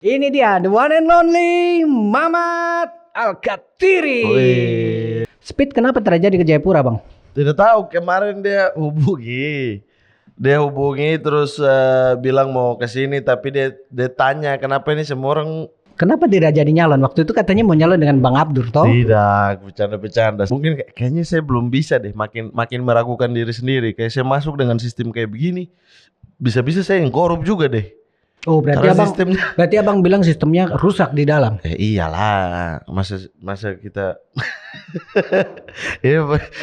Ini dia the one and only Mamat Al-Katiri. Speed kenapa terjadi ke Jayapura, Bang? Tidak tahu, kemarin dia hubungi terus bilang mau ke sini, tapi dia tanya kenapa ini semua orang. Kenapa tidak jadi nyalon? Waktu itu katanya mau nyalon dengan Bang Abdur toh? Tidak, bercanda-bercanda. Mungkin kayaknya saya belum bisa deh, makin meragukan diri sendiri. Kayak saya masuk dengan sistem kayak begini, bisa-bisa saya yang korup juga deh. Oh, berarti abang bilang sistemnya rusak di dalam. Iyalah, masa kita ini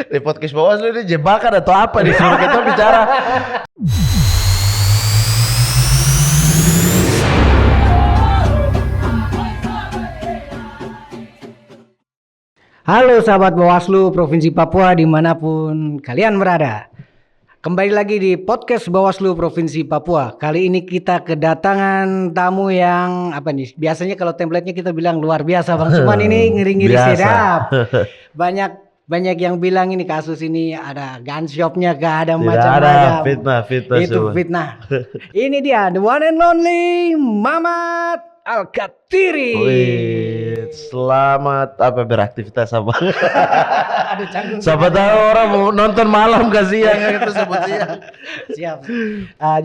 di podcast Bawaslu ini jebakan atau apa nih? Suruh kita bicara. Halo sahabat Bawaslu Provinsi Papua dimanapun kalian berada. Kembali lagi di podcast Bawaslu Provinsi Papua. Kali ini kita kedatangan tamu yang apa nih? Biasanya kalau template-nya kita bilang luar biasa, Bang. Cuman ini ngiri-ngiri sedap. Banyak yang bilang ini kasus ini ada gun shop-nya, gak ada macam-macam. Fitnah Itu fitnah. Ini dia the one and only Mamat Al-Katiri. Selamat beraktivitas apa? Aduh, canggung. Siapa tahu orang mau nonton malam ke siang itu sebut siang. Siap.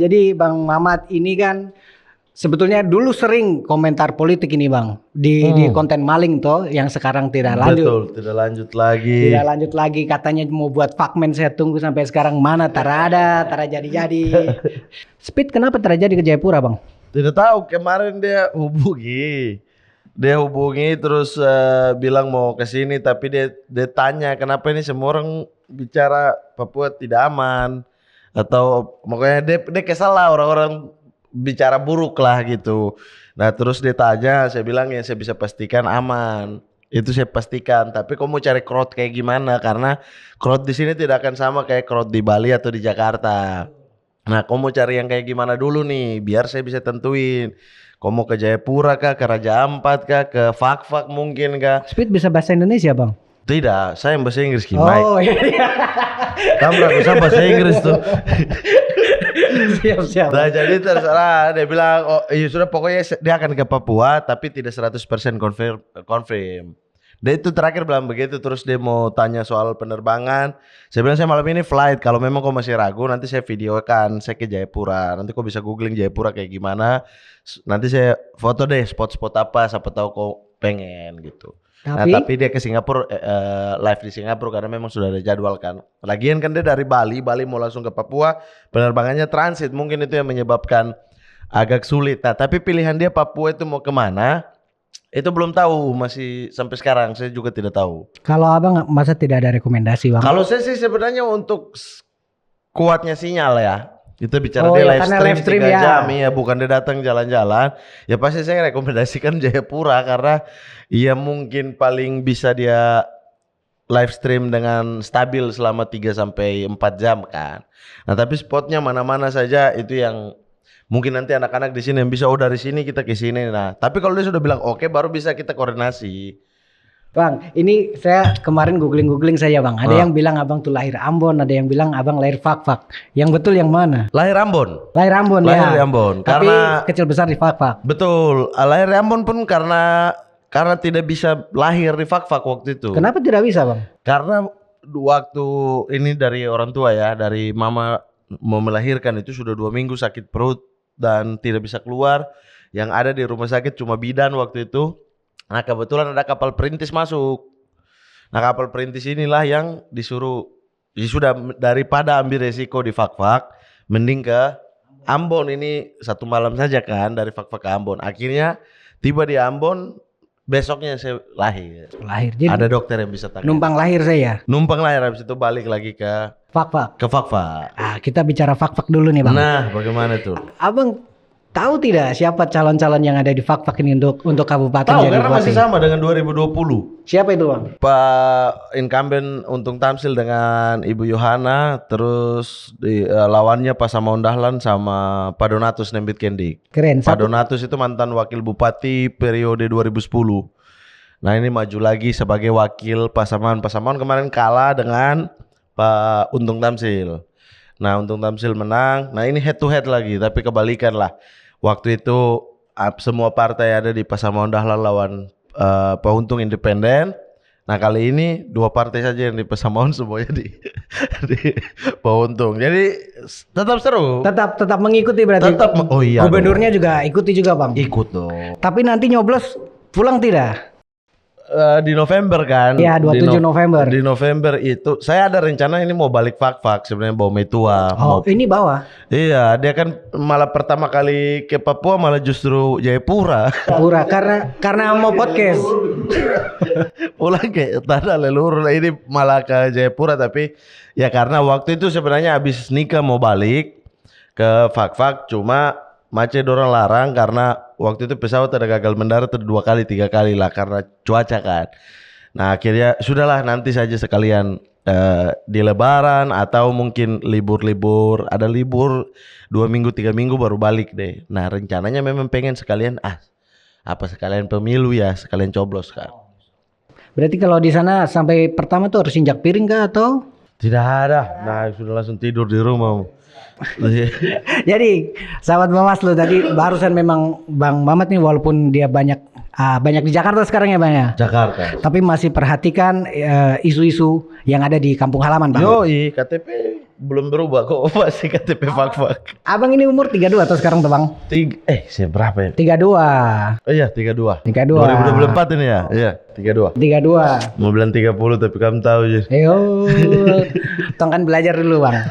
Jadi Bang Mamat ini kan sebetulnya dulu sering komentar politik ini, Bang, di konten maling toh yang sekarang tidak lanjut. Betul, tidak lanjut lagi. Tidak lanjut lagi, katanya mau buat Fakmen, saya tunggu sampai sekarang mana tak jadi. Speed kenapa terjadi ke Jayapura, Bang? Tidak tahu, kemarin dia hubungi terus bilang mau ke sini, tapi dia tanya kenapa ini semua orang bicara Papua tidak aman, atau makanya dia kesal lah, orang-orang bicara buruk lah gitu. Nah terus dia tanya, saya bilang ya saya bisa pastikan aman, itu saya pastikan. Tapi kamu mau cari crowd kayak gimana? Karena crowd di sini tidak akan sama kayak crowd di Bali atau di Jakarta. Nah kamu mau cari yang kayak gimana dulu nih, biar saya bisa tentuin. Kamu mau ke Jayapura kah, ke Raja Ampat kah, ke Fak-Fak mungkin kah? Speed bisa bahasa Indonesia, Bang? Tidak, saya yang bahasa Inggris Oh iya. Kamu gak bisa bahasa Inggris tuh. Siap. Nah jadi terserah, dia bilang oh iya sudah, pokoknya dia akan ke Papua tapi tidak 100% confirm. Dia itu terakhir bilang begitu, terus dia mau tanya soal penerbangan. Saya bilang saya malam ini flight, kalau memang kau masih ragu nanti saya videokan saya ke Jayapura. Nanti kau bisa googling Jayapura kayak gimana. Nanti saya foto deh spot-spot apa, siapa tahu kau pengen gitu. Tapi dia ke Singapura, live di Singapura karena memang sudah ada jadwal kan. Lagian kan dia dari Bali mau langsung ke Papua, penerbangannya transit, mungkin itu yang menyebabkan agak sulit. Nah tapi pilihan dia Papua itu mau kemana, itu belum tahu, masih sampai sekarang saya juga tidak tahu. Kalau abang masa tidak ada rekomendasi, Bang? Kalau saya sih sebenarnya untuk kuatnya sinyal ya, kita bicara dia live stream 3 jam ya, bukan dia datang jalan-jalan. Ya pasti saya rekomendasikan Jayapura karena ya mungkin paling bisa dia live stream dengan stabil selama 3-4 jam kan. Nah tapi spotnya mana-mana saja itu yang mungkin nanti anak-anak di sini yang bisa, oh dari sini kita ke sini. Nah tapi kalau dia sudah bilang oke, baru bisa kita koordinasi. Bang, ini saya kemarin googling saja, Bang. Ada yang bilang abang tuh lahir Ambon, ada yang bilang abang lahir Fak-Fak. Yang betul yang mana? Lahir Ambon. Lahir Ambon ya. Lahir di Ambon. Tapi karena kecil besar di Fak-Fak. Betul. Lahir di Ambon pun karena tidak bisa lahir di Fak-Fak waktu itu. Kenapa tidak bisa, Bang? Karena waktu ini dari orang tua ya, dari mama mau melahirkan itu sudah 2 minggu sakit perut dan tidak bisa keluar. Yang ada di rumah sakit cuma bidan waktu itu. Nah kebetulan ada kapal perintis masuk. Nah kapal perintis inilah yang disuruh, ya sudah daripada ambil resiko di Fak-Fak, mending ke Ambon. Ini 1 malam saja kan dari Fak-Fak ke Ambon. Akhirnya tiba di Ambon, besoknya saya lahir. Jadi ada dokter yang bisa tangani. Numpang lahir saya. Numpang lahir, habis itu balik lagi ke Fak-Fak. Ke Fak-Fak. Kita bicara Fak-Fak dulu nih, Bang. Nah bagaimana tuh? Abang tahu tidak siapa calon-calon yang ada di Fak-Fak ini untuk kabupaten Tahu jadi karena bupati? masih sama dengan 2020. Siapa itu, Bang? Pak incumbent Untung Tamsil dengan Ibu Yohana, terus lawannya Pak Samaun Dahlan sama Pak Donatus Nembit Kendik. Keren. Pak Donatus itu mantan wakil bupati periode 2010. Nah ini maju lagi sebagai wakil Pak Samaun. Pak Samaun kemarin kalah dengan Pak Untung Tamsil. Nah Untung Tamsil menang. Nah ini head to head lagi, tapi kebalikan lah. Waktu itu semua partai ada di Pasaman Dahlan lawan Pauntung Independen. Nah kali ini 2 partai saja yang di Pasaman, semuanya di Pauntung. Jadi tetap seru. Tetap mengikuti berarti. Tetap, oh iya. Gubernurnya juga ikuti juga bang. Ikut dong. Tapi nanti nyoblos pulang tidak? Di November kan? Iya 27 November. Di November itu saya ada rencana ini mau balik Fak-Fak sebenarnya, bawa Metua. Oh ini bawah. Iya, dia kan malah pertama kali ke Papua malah justru Jayapura. Pura karena mau podcast. Pulang ke tanah leluhur, ini malah ke Jayapura, tapi ya karena waktu itu sebenarnya habis nikah mau balik ke Fak-Fak, cuma Mace dorang larang karena waktu itu pesawat ada gagal mendarat 2 kali 3 kali lah karena cuaca kan. Nah akhirnya sudahlah nanti saja sekalian di Lebaran atau mungkin libur-libur, ada libur 2 minggu 3 minggu baru balik deh. Nah rencananya memang pengen sekalian sekalian pemilu ya, sekalian coblos kan. Berarti kalau di sana sampai pertama tuh harus injak piring kah atau? Tidak ada. Nah sudah langsung tidur di rumah. Jadi sahabat Bawaslu tadi barusan memang Bang Mamat nih walaupun dia banyak di Jakarta sekarang ya Bang ya. Jakarta. Tapi masih perhatikan isu-isu yang ada di kampung halaman Bang. Yoi, KTP belum berubah kok, masih KTP Fak-Fak. Abang ini umur 32 atau sekarang tuh Bang? Saya berapa ya? 32. Oh iya 32. 32. 2024 ini ya? Iya 32. 32. Mau bilang 30 tapi kamu tahu ya. Tong kan belajar dulu Bang.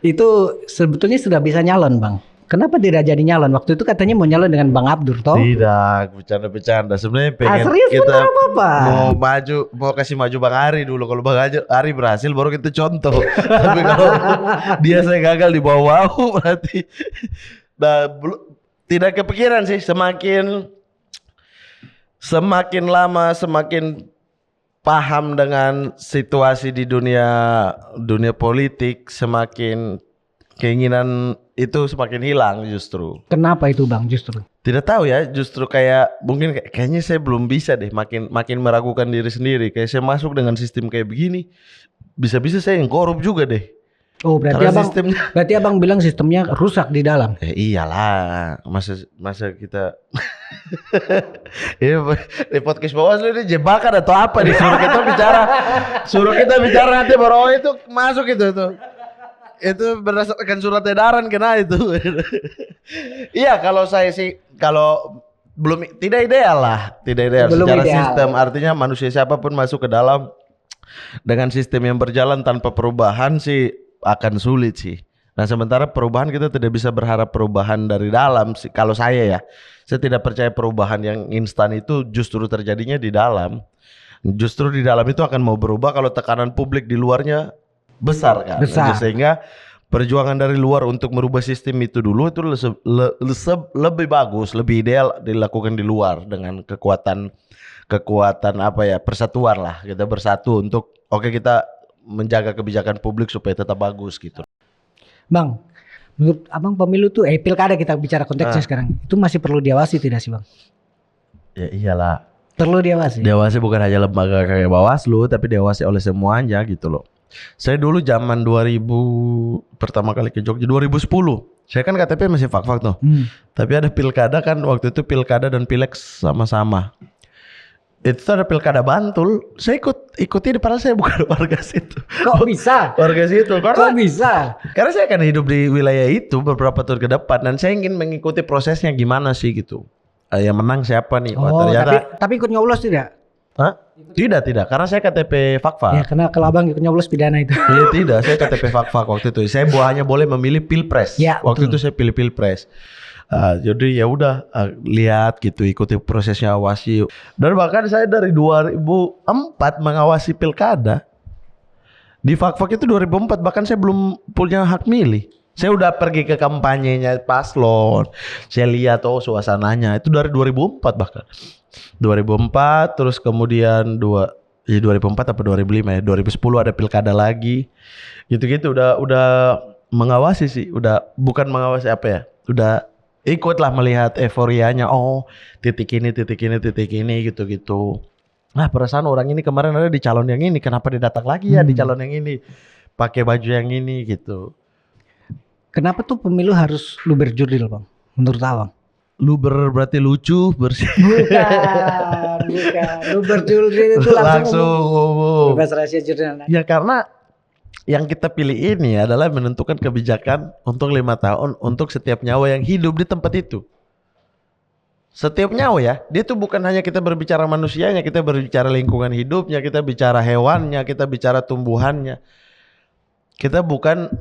Itu sebetulnya sudah bisa nyalon Bang. Kenapa tidak jadi nyalon? Waktu itu katanya mau nyalon dengan Bang Abdur toh? Tidak, bercanda-bercanda. Sebenarnya pengen serius kita apa? mau kasih maju Bang Ari dulu. Kalau Bang Ari berhasil baru kita contoh. Tapi kalau dia saya gagal di bawah berarti tidak kepikiran sih. Semakin lama semakin paham dengan situasi di dunia politik, semakin keinginan itu semakin hilang justru. Kenapa itu Bang justru? Tidak tahu ya, justru kayak mungkin kayaknya saya belum bisa deh, makin meragukan diri sendiri. Kayak saya masuk dengan sistem kayak begini, bisa-bisa saya yang korup juga deh. Oh berarti abang bilang sistemnya rusak di dalam. Iyalah, masa kita di podcast Bawaslu ini jebakan atau apa nih? Suruh kita bicara nanti baru itu masuk itu. Itu berdasarkan surat edaran kena itu. Iya kalau saya sih kalau tidak ideal secara ideal. sistem, artinya manusia siapapun masuk ke dalam dengan sistem yang berjalan tanpa perubahan sih akan sulit sih. Nah sementara perubahan kita tidak bisa berharap perubahan dari dalam sih. Kalau saya tidak percaya perubahan yang instan itu justru terjadinya di dalam. Justru di dalam itu akan mau berubah kalau tekanan publik di luarnya besar kan. Sehingga perjuangan dari luar untuk merubah sistem itu dulu itu lebih bagus, lebih ideal dilakukan di luar dengan kekuatan persatuan lah. Kita bersatu untuk kita menjaga kebijakan publik supaya tetap bagus gitu. Bang, menurut abang pemilu tuh pilkada kita bicara konteksnya sekarang itu masih perlu diawasi tidak sih Bang? Ya iyalah. Perlu diawasi. Diawasi bukan hanya lembaga kayak Bawaslu, tapi diawasi oleh semuanya gitu loh. Saya dulu zaman 2000 pertama kali ke Jogja 2010. Saya kan KTP masih Fak-Fak tuh. Tapi ada pilkada kan waktu itu, pilkada dan pileg sama-sama. Itu ada pilkada Bantul. Saya ikuti padahal saya bukan warga situ. Kok bisa? Warga situ. Kok bisa? Karena saya akan hidup di wilayah itu beberapa tahun ke depan dan saya ingin mengikuti prosesnya gimana sih gitu. Yang menang siapa nih? Ternyata. Tapi ikut nyoblos tidak? Hah? Tidak, karena saya KTP Fak-Fak. Ya, karena kalau abang ikut nyoblos pidana itu. Iya tidak, saya KTP Fak-Fak waktu itu. Saya hanya boleh memilih pilpres. Ya, waktu itu saya pilih pilpres. Jadi ya udah lihat gitu, ikuti prosesnya, awasi. Dan bahkan saya dari 2004 mengawasi pilkada. Di Fak-Fak itu 2004 bahkan saya belum punya hak milih. Saya udah pergi ke kampanyenya paslon. Saya lihat suasananya itu dari 2004 bahkan. 2004 terus kemudian 2004 apa 2005 ya, 2010 ada pilkada lagi. Gitu-gitu udah mengawasi sih, udah bukan mengawasi udah ikutlah melihat euforianya, titik ini gitu-gitu. Nah, perasaan orang ini kemarin ada di calon yang ini, kenapa dia datang lagi ya di calon yang ini? Pakai baju yang ini gitu. Kenapa tuh pemilu harus luber jurdil Bang? Menurut abang? Luber berarti lucu, bersih. Bukan. Luber Jurdil itu langsung umum. bebas rahasia jurnal. Ya karena yang kita pilih ini adalah menentukan kebijakan untuk 5 tahun untuk setiap nyawa yang hidup di tempat itu. Setiap nyawa ya, dia tuh bukan hanya kita berbicara manusianya, kita berbicara lingkungan hidupnya, kita bicara hewannya, kita bicara tumbuhannya. Kita bukan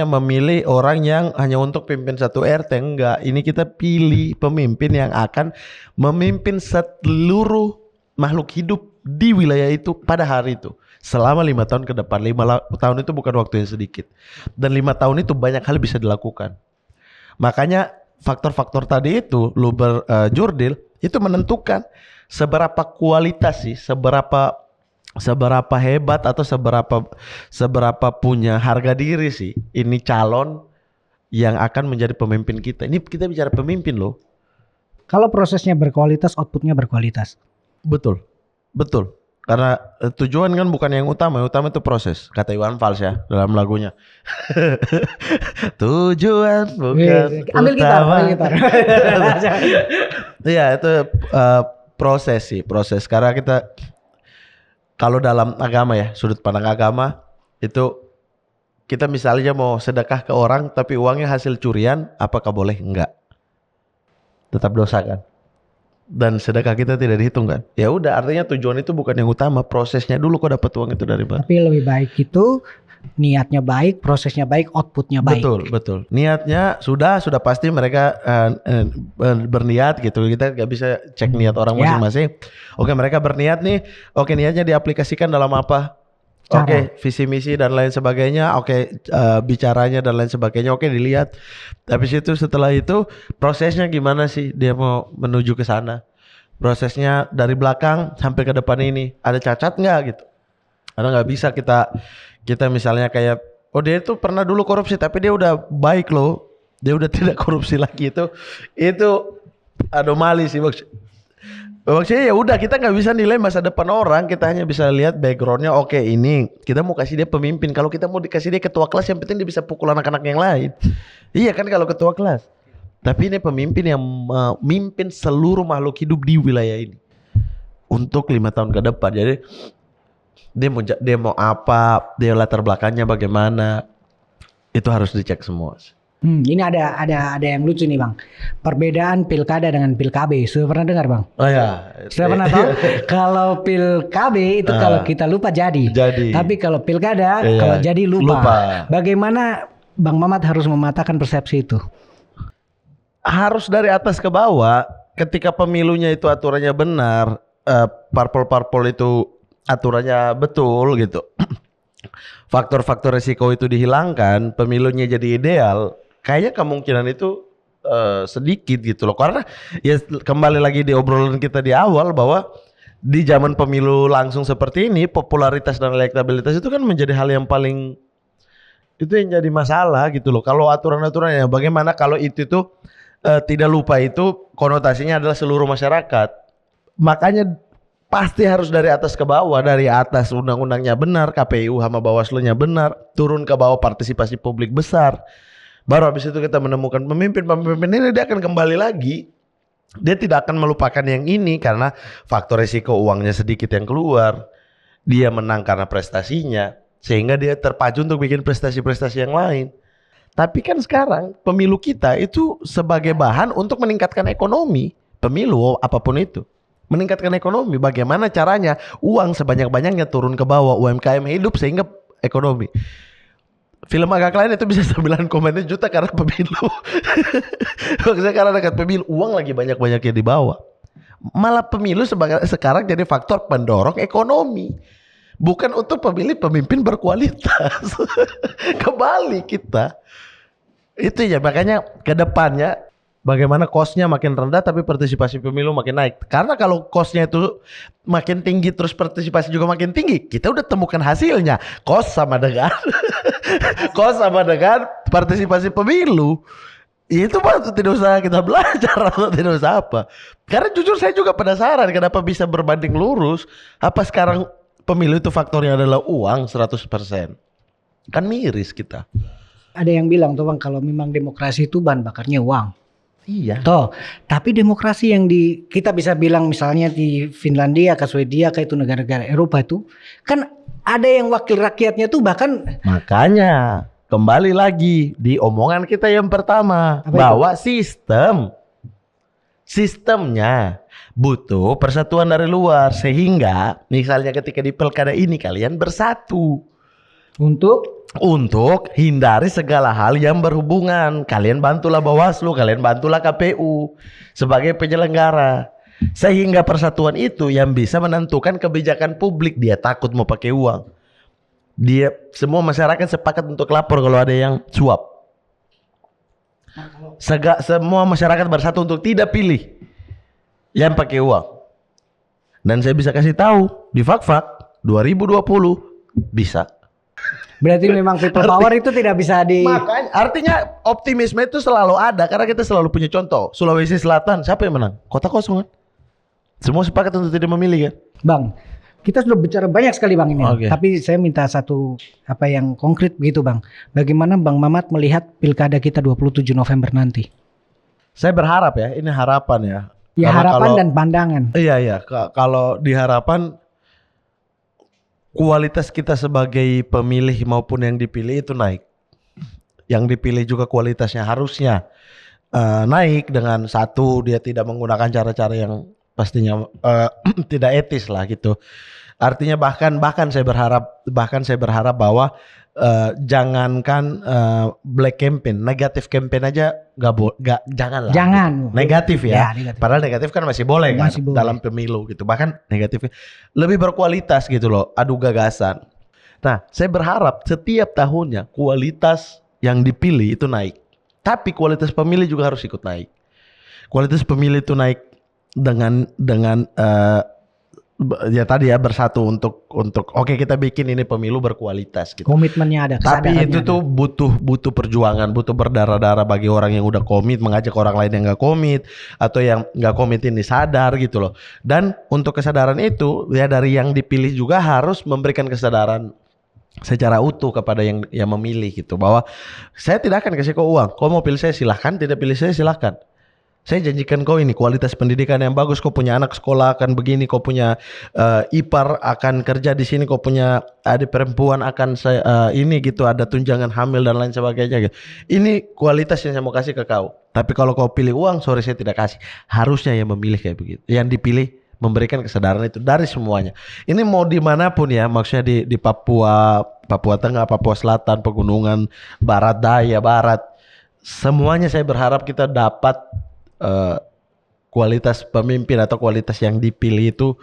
memilih orang yang hanya untuk pimpin satu RT, enggak. Ini kita pilih pemimpin yang akan memimpin seluruh makhluk hidup di wilayah itu pada hari itu. Selama 5 tahun ke depan. 5 tahun itu bukan waktu yang sedikit. Dan 5 tahun itu banyak hal bisa dilakukan. Makanya faktor-faktor tadi itu, Luber Jurdil, itu menentukan seberapa kualitas sih, seberapa hebat atau seberapa punya harga diri sih ini calon yang akan menjadi pemimpin kita. Ini kita bicara pemimpin loh. Kalau prosesnya berkualitas, outputnya berkualitas. Betul. Karena tujuan kan bukan yang utama itu proses. Kata Iwan Fals ya dalam lagunya. Tujuan bukan ambil utama. gitar. Iya itu proses sih, proses. Karena kita kalau dalam agama ya, sudut pandang agama itu kita misalnya mau sedekah ke orang tapi uangnya hasil curian, apakah boleh? Enggak. Tetap dosa kan? Dan sedekah kita tidak dihitung kan? Ya udah, artinya tujuan itu bukan yang utama, prosesnya dulu kok dapat uang itu dari mana. Tapi lebih baik itu niatnya baik, prosesnya baik, outputnya baik. Betul. Niatnya sudah pasti mereka berniat gitu. Kita nggak bisa cek niat orang masing-masing. Oke, mereka berniat nih. Oke, niatnya diaplikasikan dalam apa? Oke, visi misi dan lain sebagainya. Oke, bicaranya dan lain sebagainya. Oke, dilihat. Habis itu setelah itu prosesnya gimana sih dia mau menuju ke sana? Prosesnya dari belakang sampai ke depan ini ada cacat nggak gitu? Karena nggak bisa kita misalnya kayak dia itu pernah dulu korupsi tapi dia udah baik loh. Dia udah tidak korupsi lagi, itu anomali sih maksudnya ya udah kita nggak bisa nilai masa depan orang, kita hanya bisa lihat backgroundnya. Oke, ini kita mau kasih dia pemimpin. Kalau kita mau dikasih dia ketua kelas, yang penting dia bisa pukul anak-anak yang lain. Iya kan kalau ketua kelas. Tapi ini pemimpin yang memimpin seluruh makhluk hidup di wilayah ini untuk 5 tahun ke depan. Jadi dia mau apa, dia latar belakangnya bagaimana, itu harus dicek semua. Ini ada yang lucu nih Bang. Perbedaan pilkada dengan pilkab. Sudah pernah dengar Bang? Oh ya. Sudah pernah tahu? Kalau pilkab itu kalau kita lupa jadi. Tapi kalau pilkada kalau jadi lupa. Bagaimana Bang Mamat harus mematahkan persepsi itu? Harus dari atas ke bawah. Ketika pemilunya itu aturannya benar, parpol-parpol itu aturannya betul gitu. Faktor-faktor resiko itu dihilangkan, pemilunya jadi ideal. Kayaknya kemungkinan itu sedikit gitu loh. Karena ya kembali lagi di obrolan kita di awal bahwa di zaman pemilu langsung seperti ini, popularitas dan elektabilitas itu kan menjadi hal yang paling itu yang jadi masalah gitu loh. Kalau aturan-aturannya bagaimana kalau itu tuh tidak lupa itu konotasinya adalah seluruh masyarakat. Makanya pasti harus dari atas ke bawah, dari atas undang-undangnya benar, KPU sama Bawaslu-nya benar, turun ke bawah partisipasi publik besar. Baru habis itu kita menemukan pemimpin ini dia akan kembali lagi. Dia tidak akan melupakan yang ini karena faktor risiko uangnya sedikit yang keluar. Dia menang karena prestasinya sehingga dia terpacu untuk bikin prestasi-prestasi yang lain. Tapi kan sekarang pemilu kita itu sebagai bahan untuk meningkatkan ekonomi. Pemilu apapun itu. Meningkatkan ekonomi, bagaimana caranya uang sebanyak-banyaknya turun ke bawah, UMKM hidup sehingga ekonomi. Film agak lain itu bisa 9,2 juta karena pemilu. Maksudnya karena dekat pemilu, uang lagi banyak-banyaknya di bawah. Malah pemilu sekarang jadi faktor pendorong ekonomi. Bukan untuk pemilih pemimpin berkualitas. Kebalik kita. Itu ya makanya ke depannya bagaimana cost-nya makin rendah tapi partisipasi pemilu makin naik. Karena kalau cost-nya itu makin tinggi terus partisipasi juga makin tinggi, kita udah temukan hasilnya. Cost sama dengan partisipasi pemilu. Itu tidak usah kita belajar atau tidak usah apa. Karena jujur saya juga penasaran kenapa bisa berbanding lurus. Apa sekarang pemilu itu faktornya adalah uang 100%? Kan miris kita. Ada yang bilang tuh Bang, kalau memang demokrasi itu bahan bakarnya uang. Iya. Toh, tapi demokrasi yang kita bisa bilang misalnya di Finlandia, ke Swedia, ke itu negara-negara Eropa itu kan ada yang wakil rakyatnya tuh bahkan Makanya kembali lagi di omongan kita yang pertama Apa itu? bahwa sistemnya butuh persatuan dari luar sehingga misalnya ketika di pilkada ini kalian bersatu untuk hindari segala hal yang berhubungan. Kalian bantulah Bawaslu, kalian bantulah KPU sebagai penyelenggara. Sehingga persatuan itu yang bisa menentukan kebijakan publik. Dia takut mau pakai uang. Dia semua masyarakat sepakat untuk lapor kalau ada yang suap. Semua masyarakat bersatu untuk tidak pilih yang pakai uang. Dan saya bisa kasih tahu di Fakfak 2020 bisa. berarti memang people power itu tidak bisa Makanya artinya optimisme itu selalu ada karena kita selalu punya contoh. Sulawesi Selatan siapa yang menang? Kota kosong kan? Semua sepakat untuk tidak memilih kan? Bang, kita sudah bicara banyak sekali Bang ini. Oke. Tapi saya minta satu apa yang konkret begitu Bang. Bagaimana Bang Mamat melihat pilkada kita 27 November nanti? Saya berharap ya, ini harapan ya. Ya Karena harapan kalau- dan pandangan. Iya. Kalau di harapan kualitas kita sebagai pemilih maupun yang dipilih itu naik. Yang dipilih juga kualitasnya harusnya naik dengan satu dia tidak menggunakan cara-cara yang pastinya tidak etis lah gitu. Artinya bahkan saya berharap bahwa jangankan black campaign, negatif campaign aja janganlah. Jangan. Negatif ya. negatif. Padahal negatif kan masih boleh kan Masih boleh. dalam pemilu gitu. Bahkan negatifnya lebih berkualitas gitu loh, adu gagasan. Nah, saya berharap setiap tahunnya kualitas yang dipilih itu naik. Tapi kualitas pemilih juga harus ikut naik. Kualitas pemilih itu naik dengan ya tadi ya bersatu untuk oke kita bikin ini pemilu berkualitas gitu. Komitmennya ada, Tapi kesadarannya itu ada. tuh butuh perjuangan, butuh berdarah-darah bagi orang yang udah komit, mengajak orang lain yang nggak komit atau yang nggak komit ini sadar gitu loh. Dan untuk kesadaran itu ya dari yang dipilih juga harus memberikan kesadaran secara utuh kepada yang memilih gitu bahwa saya tidak akan kasih kau uang, kau mau pilih saya silahkan, tidak pilih saya silahkan. Saya janjikan kau ini kualitas pendidikan yang bagus, kau punya anak sekolah akan begini, kau punya ipar akan kerja di sini, kau punya adik perempuan akan saya ini gitu ada tunjangan hamil dan lain sebagainya gitu. Ini kualitas yang saya mau kasih ke kau. Tapi kalau kau pilih uang, sorry saya tidak kasih. Harusnya yang memilih kayak begitu. Yang dipilih memberikan kesadaran itu dari semuanya. Ini mau dimanapun ya, maksudnya di Papua, Papua Tengah, Papua Selatan, Pegunungan, Barat Daya, Barat. Semuanya saya berharap kita dapat kualitas pemimpin atau kualitas yang dipilih itu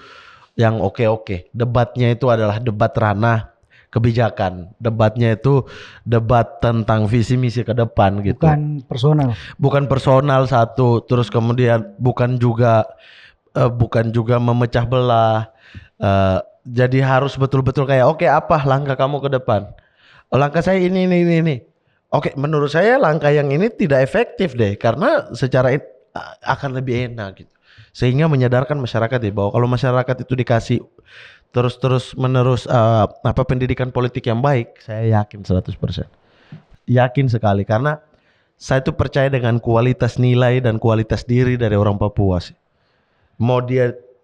yang oke. Debatnya itu adalah debat ranah kebijakan. Debatnya itu debat tentang visi misi ke depan gitu. Bukan personal satu, terus kemudian bukan juga memecah belah. Jadi harus betul-betul kayak oke, apa langkah kamu ke depan? Langkah saya ini. Oke, menurut saya langkah yang ini tidak efektif deh karena secara akan lebih enak gitu. Sehingga menyadarkan masyarakat bahwa kalau masyarakat itu dikasih terus menerus pendidikan politik yang baik, saya yakin 100%. Yakin sekali karena saya itu percaya dengan kualitas nilai dan kualitas diri dari orang Papua sih.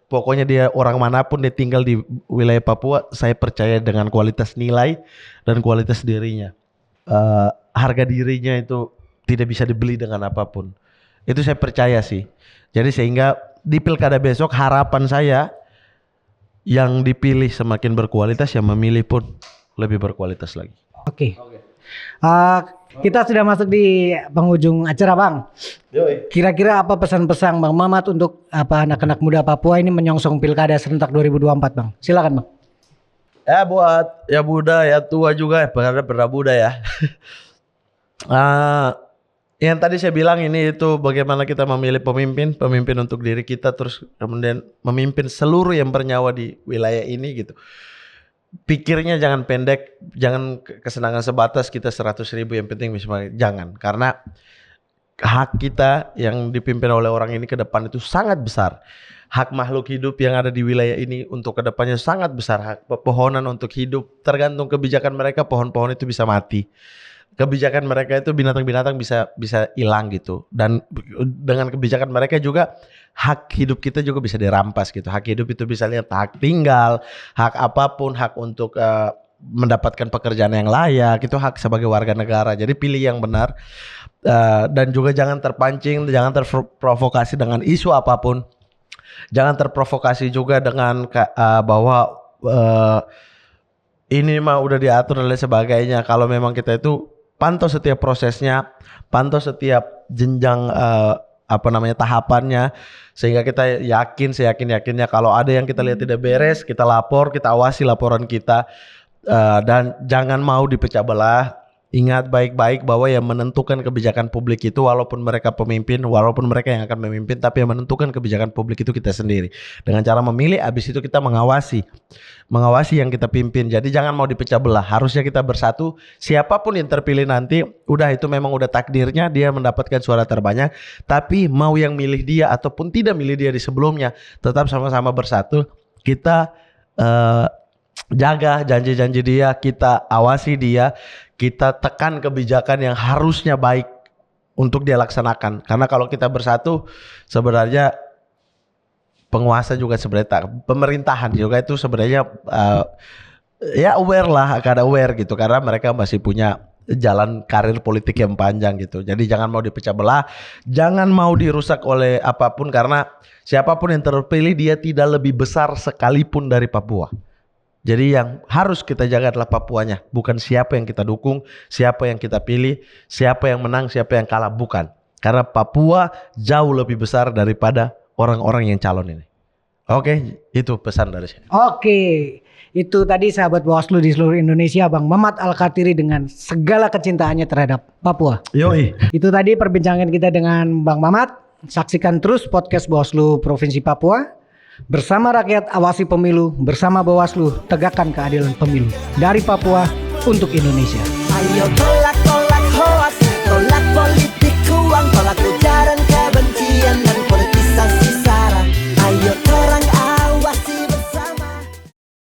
Pokoknya dia orang manapun dia tinggal di wilayah Papua, saya percaya dengan kualitas nilai dan kualitas dirinya. Harga dirinya itu tidak bisa dibeli dengan apapun. Itu saya percaya sih. Jadi sehingga di pilkada besok harapan saya yang dipilih semakin berkualitas, yang memilih pun lebih berkualitas lagi. Oke. Kita sudah masuk di penghujung acara Bang. Yoi. Kira-kira apa pesan-pesan Bang Mamat untuk anak-anak muda Papua ini menyongsong pilkada serentak 2024 Bang? Silakan Bang. Ya buat ya muda ya tua juga ya, pernah muda ya. Yang tadi saya bilang ini itu bagaimana kita memilih pemimpin untuk diri kita, terus kemudian memimpin seluruh yang bernyawa di wilayah ini gitu. Pikirnya jangan pendek, jangan kesenangan sebatas kita 100.000 yang penting misalnya, jangan. Karena hak kita yang dipimpin oleh orang ini ke depan itu sangat besar. Hak makhluk hidup yang ada di wilayah ini untuk kedepannya sangat besar. Hak pepohonan untuk hidup, tergantung kebijakan mereka pohon-pohon itu bisa mati. kebijakan mereka itu binatang-binatang bisa hilang gitu. Dan dengan kebijakan mereka juga hak hidup kita juga bisa dirampas gitu. Hak hidup itu bisa lihat hak tinggal, hak apapun, hak untuk mendapatkan pekerjaan yang layak, itu hak sebagai warga negara. Jadi pilih yang benar. Dan juga jangan terpancing, jangan terprovokasi dengan isu apapun. Jangan terprovokasi juga dengan bahwa ini mah udah diatur dan lain sebagainya. Kalau memang kita itu pantau setiap prosesnya, pantau setiap jenjang tahapannya, sehingga kita seyakin-yakinnya kalau ada yang kita lihat tidak beres, kita lapor, kita awasi laporan kita. Dan jangan mau dipecah belah. Ingat baik-baik bahwa yang menentukan kebijakan publik itu walaupun mereka pemimpin, walaupun mereka yang akan memimpin, tapi yang menentukan kebijakan publik itu kita sendiri. Dengan cara memilih, habis itu kita mengawasi yang kita pimpin. Jadi jangan mau dipecah belah. Harusnya kita bersatu. Siapapun yang terpilih nanti, udah itu memang udah takdirnya dia mendapatkan suara terbanyak. Tapi mau yang milih dia ataupun tidak milih dia di sebelumnya, tetap sama-sama bersatu. Kita jaga janji-janji dia, kita awasi dia, kita tekan kebijakan yang harusnya baik untuk dia laksanakan. Karena kalau kita bersatu, sebenarnya penguasa juga sebenarnya, pemerintahan juga itu sebenarnya aware gitu, karena mereka masih punya jalan karir politik yang panjang gitu. Jadi jangan mau dipecah belah, jangan mau dirusak oleh apapun, karena siapapun yang terpilih dia tidak lebih besar sekalipun dari Papua. Jadi yang harus kita jaga adalah Papuanya, bukan siapa yang kita dukung, siapa yang kita pilih, siapa yang menang, siapa yang kalah, bukan. Karena Papua jauh lebih besar daripada orang-orang yang calon ini. Oke, itu pesan dari saya. Oke, itu tadi sahabat Bawaslu di seluruh Indonesia, Bang Mamat Al-Kartiri dengan segala kecintaannya terhadap Papua. Yoi. Itu tadi perbincangan kita dengan Bang Mamat. Saksikan terus podcast Bawaslu Provinsi Papua. Bersama rakyat awasi pemilu, bersama Bawaslu tegakkan keadilan pemilu. Dari Papua untuk Indonesia. Ayo tolak